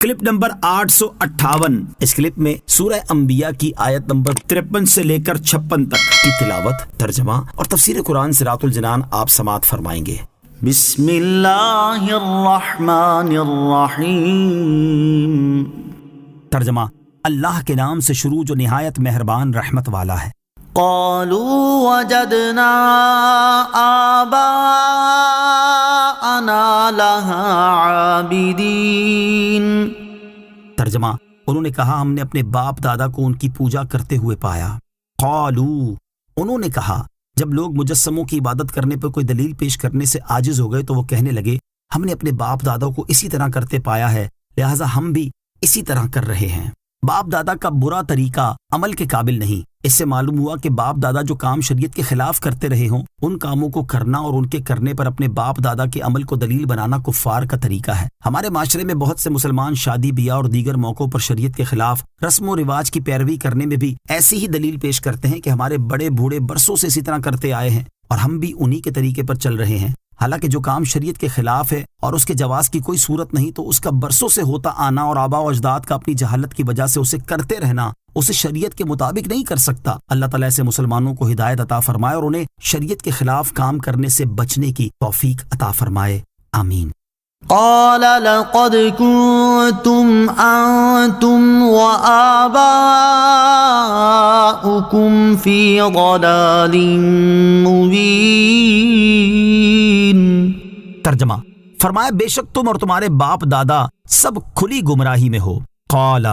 Clip number 858۔ اس clip میں سورہ انبیاء کی آیت نمبر 53 سے لے کر 56 تک کی تلاوت، ترجمہ اور تفسیر قرآن صراط الجنان آپ سماعت فرمائیں گے۔ بسم اللہ الرحمن الرحیم۔ ترجمہ: اللہ کے نام سے شروع جو نہایت مہربان رحمت والا ہے۔ قالوا وجدنا آباءنا لها عابدین۔ ترجمہ: انہوں نے کہا ہم نے اپنے باپ دادا کو ان کی پوجا کرتے ہوئے پایا۔ قالوا، انہوں نے کہا جب لوگ مجسموں کی عبادت کرنے پر کوئی دلیل پیش کرنے سے عاجز ہو گئے تو وہ کہنے لگے ہم نے اپنے باپ دادا کو اسی طرح کرتے پایا ہے، لہٰذا ہم بھی اسی طرح کر رہے ہیں۔ باپ دادا کا برا طریقہ عمل کے قابل نہیں۔ اس سے معلوم ہوا کہ باپ دادا جو کام شریعت کے خلاف کرتے رہے ہوں ان کاموں کو کرنا اور ان کے کرنے پر اپنے باپ دادا کے عمل کو دلیل بنانا کفار کا طریقہ ہے۔ ہمارے معاشرے میں بہت سے مسلمان شادی بیاہ اور دیگر موقعوں پر شریعت کے خلاف رسم و رواج کی پیروی کرنے میں بھی ایسی ہی دلیل پیش کرتے ہیں کہ ہمارے بڑے بوڑھے برسوں سے اسی طرح کرتے آئے ہیں اور ہم بھی انہی کے طریقے پر چل رہے ہیں، حالانکہ جو کام شریعت کے خلاف ہے اور اس کے جواز کی کوئی صورت نہیں تو اس کا برسوں سے ہوتا آنا اور آباء و اجداد کا اپنی جہالت کی وجہ سے اسے کرتے رہنا اسے شریعت کے مطابق نہیں کر سکتا۔ اللہ تعالیٰ سے مسلمانوں کو ہدایت عطا فرمائے اور انہیں شریعت کے خلاف کام کرنے سے بچنے کی توفیق عطا فرمائے، آمین۔ قال لقد كنتم أنتم وآباؤكم في ضلال مبين۔ ترجمہ: فرمایا بے شک تم اور تمہارے باپ دادا سب کھلی گمراہی میں ہو۔ قال،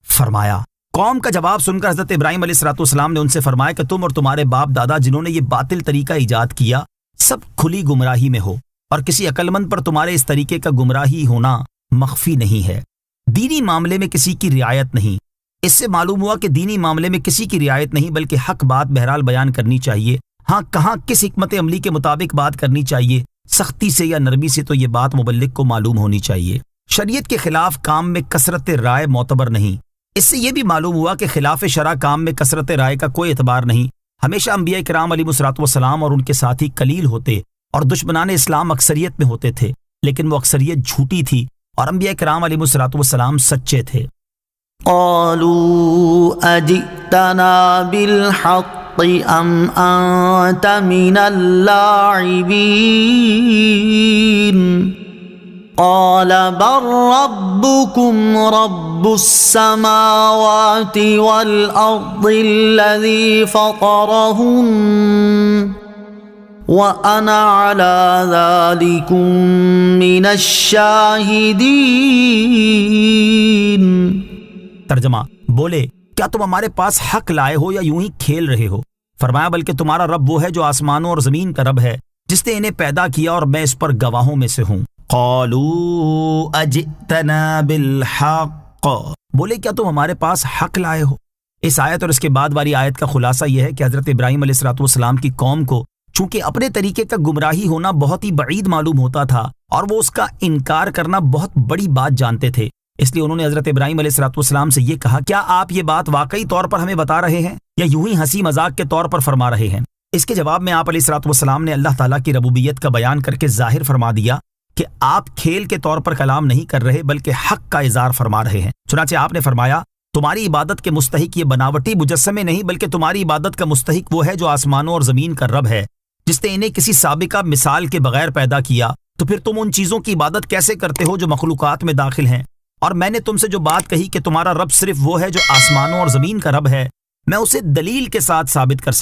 فرمایا۔ قوم کا جواب سن کر حضرت ابراہیم علیہ السلام نے ان سے فرمایا کہ تم اور تمہارے باپ دادا جنہوں نے یہ باطل طریقہ ایجاد کیا سب کھلی گمراہی میں ہو اور کسی عقل مند پر تمہارے اس طریقے کا گمراہی ہونا مخفی نہیں ہے۔ دینی معاملے میں کسی کی رعایت نہیں۔ اس سے معلوم ہوا کہ دینی معاملے میں کسی کی رعایت نہیں بلکہ حق بات بہرحال بیان کرنی چاہیے۔ ہاں کہاں کس حکمت عملی کے مطابق بات کرنی چاہیے، سختی سے یا نرمی سے، تو یہ بات مبلغ کو معلوم ہونی چاہیے۔ شریعت کے خلاف کام میں کثرت رائے معتبر نہیں۔ اس سے یہ بھی معلوم ہوا کہ خلاف شرع کام میں کثرت رائے کا کوئی اعتبار نہیں۔ ہمیشہ انبیاء کرام علیہ السلام اور ان کے ساتھی قلیل ہوتے اور دشمنان اسلام اکثریت میں ہوتے تھے، لیکن وہ اکثریت جھوٹی تھی اور انبیاء کرام علیہ السلام سچے تھے۔ قالوا اجئتنا بالحق ام انت من اللاعبین قال بل ربكم رب السماوات والأرض الذي فطرهن وأنا على ذلكم من الشاهدين۔ ترجمہ: بولے کیا تم ہمارے پاس حق لائے ہو یا یوں ہی کھیل رہے ہو؟ فرمایا بلکہ تمہارا رب وہ ہے جو آسمانوں اور زمین کا رب ہے، جس نے انہیں پیدا کیا اور میں اس پر گواہوں میں سے ہوں۔ قالوا اجئتنا بالحق، بولے کیا تم ہمارے پاس حق لائے ہو؟ اس آیت اور اس کے بعد والی آیت کا خلاصہ یہ ہے کہ حضرت ابراہیم علیہ السلام کی قوم کو چونکہ اپنے طریقے کا گمراہی ہونا بہت ہی بعید معلوم ہوتا تھا اور وہ اس کا انکار کرنا بہت بڑی بات جانتے تھے، اس لیے انہوں نے حضرت ابراہیم علیہ السلام سے یہ کہا کیا آپ یہ بات واقعی طور پر ہمیں بتا رہے ہیں یا یوں ہی ہنسی مذاق کے طور پر فرما رہے ہیں؟ اس کے جواب میں آپ علیہ السلام نے اللہ تعالیٰ کی ربوبیت کا بیان کر کے ظاہر فرما دیا کہ آپ کھیل کے طور پر کلام نہیں کر رہے بلکہ حق کا اظہار فرما رہے ہیں۔ چنانچہ آپ نے فرمایا تمہاری عبادت کے مستحق یہ بناوٹی مجسمے نہیں بلکہ تمہاری عبادت کا مستحق وہ ہے جو آسمانوں اور زمین کا رب ہے، جس نے انہیں کسی سابقہ مثال کے بغیر پیدا کیا، تو پھر تم ان چیزوں کی عبادت کیسے کرتے ہو جو مخلوقات میں داخل ہیں؟ اور میں نے تم سے جو بات کہی کہ تمہارا رب صرف وہ ہے جو آسمانوں اور زمین کا رب ہے، میں اسے دلیل کے ساتھ ثابت کر سکتا